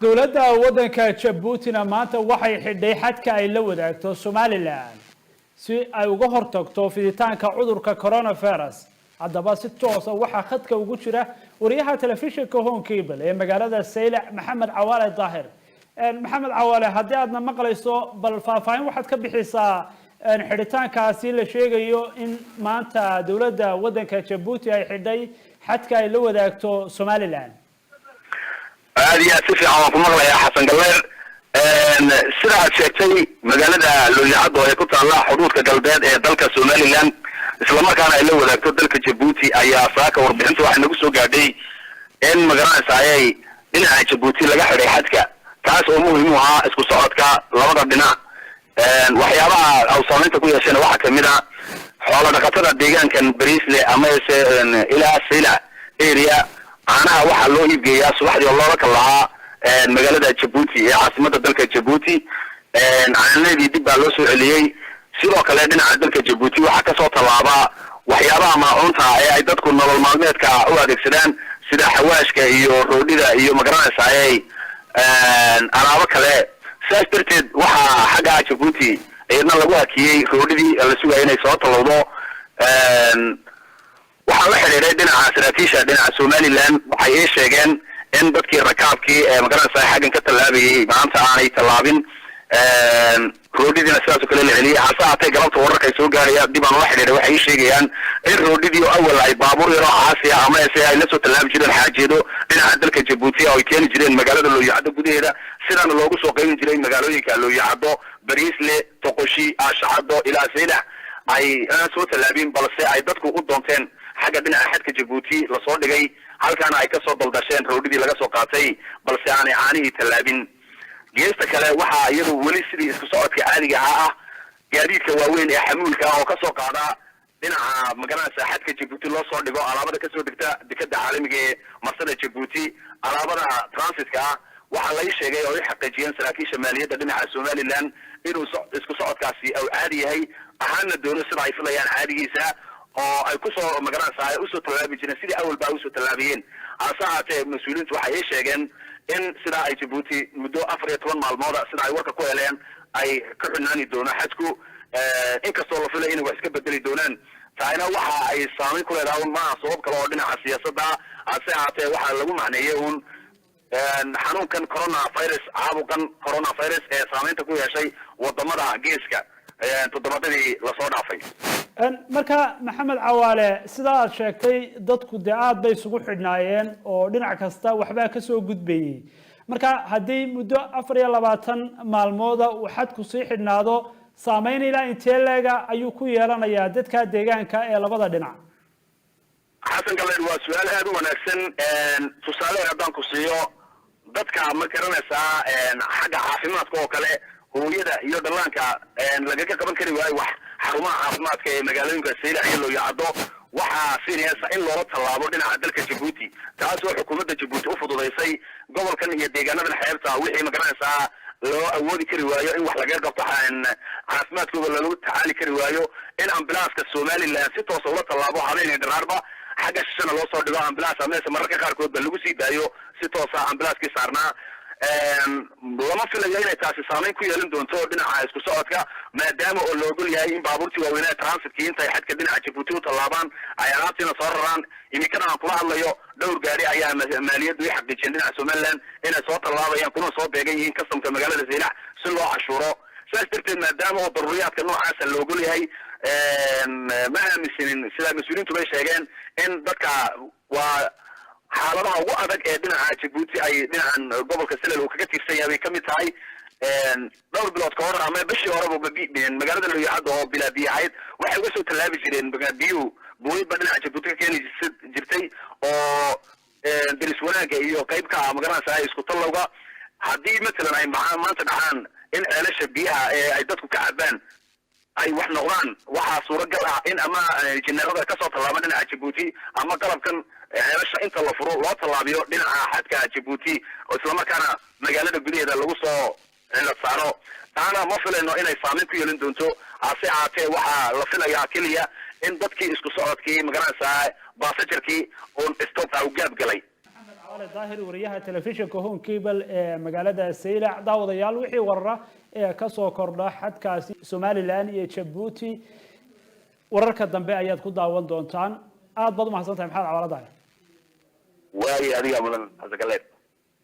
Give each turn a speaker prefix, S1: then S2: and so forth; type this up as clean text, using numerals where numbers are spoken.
S1: dowladda waddanka Jabuutina maanta waxay xidhay xadka ay la wadaagto Somaliland si ay uga hortagto fiditaanka cudurka coronavirus. haddaba si toos ah waxa khadka ugu jira wariyaha telefishinka Home Cable ee magaalada Saylac Maxamed Cawaale Daahir. Maxamed Cawaale, haddii aadna maqlayso bal faahfaahin waxaad ka bixisaa xidhitaankaasi la sheegayo in maanta dowladda waddanka Jabuuti ay xidhay xadka ay la wadaagto Somaliland.
S2: aadiya si fiican waan ku maqlayaa xasan galleer sida aad sheegtay magaalada Looyacad oo ay ku taalla xuduudka galbeed ee dalka Somaliland isla markaana ay la wadaagto dalka Jabuuti ayaa saaka warbixinta waxa nagu soo gaadhay in magaalada ay dhinaca Jabuuti laga xidhay xadka taas oo muhiim u ah isku socodka labada dhinac waxyaabaha aw saameynta ku yeesheen waxa kamid ah xoolo dhaqatada deegaankan Bariisle ama ilaa Saylac area anaha waxa loo iibgeeyaa subaxdii oo loola kalaha magaalada Jabuuti ee caasimadda dalka Jabuuti aanadii dib baa loo soo celiyay sidoo kale dhinaca dalka Jabuuti waxa ka soo talaaba waxyaabaha maacuunta ee ay dadku nolol maalmeedka u adeegsadaan sida xawaashka iyo roodhida iyo magaranaysa ay alaabo kale saas darteed waxa xagga Jabuuti ayna lagu hakiyay roodhidii la sugayay inay soo talowdo waxa la xiriiray dhinaca saraakiisha dhinaca Somaliland waxay sheegeen in dadkii rakaabkii magaranaysa xaggan ka talaabayay maanta aanay talaabin roodhidina sidaas oo kale la celiyay hasaatay galabta wararka soo gaaraya dib aan la xiriiray waxay sheegayaan in roodhidii awal ay baabuur yaro caasiya ama ay la soo talaabi jireen xaajeedo dhinaca dalka Jabuuti oo ay keeni jireen magaalada Looyacad gudaheeda sidaan loogu soo qaybin jiray magaalooyinka Looyacad Bariisle Toqoshi Ashcado ilaa Saylac ay soo talaabin balse ay dadku u doonteen xagga dhinaca xadka Jabuuti la soo dhigay halkaana ay ka soo daldasheen roodhidii laga soo qaatay balse aanay caanihii talaabin geesta kale waxa iyadu wali sidii isku socodka caadiga ah gaadiidka waaweyn ee xamuulka oo ka soo qaada dhinaca magaalada xadka Jabuuti loo soo dhigo alaabada ka soo dhigta dekada caalamiga ee marsada Jabuuti alaabada transitka waxa la sheegay oo ay xaqiijiyeen saraakiisha maaliyadda dhinaca Somaliland inuu isku socodkaasi uu caadi yahay ahaana doono sida ay filayaan caadigiisa oo ay ku soo magaranaysa ay u soo talaabi jireen sidii awal baa u soo talaabiyeen asaate mas'uuliyiintu waxay sheegeen in sida ay Jabuuti muddo 14 maalmood sida ay warka ku heleen ay ka xunnaani doono xadku inkastoo la filayo inay wax iska bedeli doonaan taayna waxa ay saameyn ku leedahay ma sabab kale oo dhinaca siyaasadda asaate waxa lagu macneeyay xanuunkan coronavirus ee saameynta ku yeeshay wadamada geeska toddobaadii la soo dhaafay
S1: marka Maxamed Cawaale sida aad sheegtay dadku aad bay isugu xidhnaayeen oo dhinac kasta waxba ka soo gudbayay marka hadii muddo 24 maalmood uu xadku sii xidhnaado saameyn ilaa intee leega ayuu ku yeelanayaa dadka deegaanka ee labada dhinac
S2: xasan galleer waa su'aal aad u wanaagsan tusaale haddaan ku siiyo dadka ma garanaysa xagga caafimaadka oo kale hooyada iyo dhallaanka laga qaban kari waayo wax xarumaha caafimaadka ee magaalooyinka Saylac iyo Looyacad waxa siinaysa in loo talaabo dhinaca dalka Jabuuti taasoo xukuumadda Jabuuti u fududeysay gobolkan iyo deegaanada xeebta wixii magaranaysa loo awoodi kari waayo in wax laga qabto caafimaadkooda lagu tacaali kari waayo in ambulanska Somaliland si toos ah loo talaabo habeenay dharaarba xagga shana loo soo dhigo ambulance ama mararka qaarkood ba lagu sii daayo si toos ah ambulanskii saarnaa lama filayo inay taasi saameyn ku yeelan doonto dhinaca isku socodka maadaama oo loo ogol yahay in baabuurtii waaweyn ee transitkii intay xadka dhinaca Jabuuti u talaabaan ay alaabtiina soo raraan iminkana aan kula hadlayo dhowr gaari ayaa maaliyaddu ay xaqiijiyeen dhinaca Somaliland inay soo talaabayaan kuna soo beegan yihiin kastamka magaalada Saylac si loo cashuuro saas darteed maadaama oo daruuriyaadka noocaas loo ogol yahay ma aaminsinin sida mas'uuliyiintu bay sheegeen in dadka waa xaaladaha ugu adag ee dhinaca Jabuuti ay dhinacan gobolka Saylac uu kaga tirsan yahay kamid tahay dhowr bilood ka hor ama bishii horeba magaalada Looyacad oo bilaabiyay waxay uga soo talaabi jireen biyo booyba dhinaca Jabuuti ka keeni jirtay oo diris wanaaga iyo qaybka magaranaysa isku talowga hadii mesela ay maanta dhacaan in ceelasha biyaha ee ay dadku ka cabaan ay wax noqdaan waxa suuragal ah in ama jineerada ka soo talaaban dhinaca Jabuuti ama qalabkan ceelasha inta la furo loo talaabiyo dhinaca xadka Jabuuti oo isla markaana magaalada gudaheeda lagu soo la saaro taana ma filayno inay saameyn ku yeelan doonto asaate waxa la filayaa kaliya in dadkii isku socodkii magaranaysa passenger-kii oo stop u gaab galay
S1: على ظاهر وريها تلفزيون كهون كيبل مقالة سيلع داود يال وحي ورا كسو كوردا حد كاسي سومالي لان يتشبوتي وررك الدنبي اياد كو داون دونتان aad baad u mahadsantahay maxaad cawaladahay
S2: waayo adiga mudan hadda kale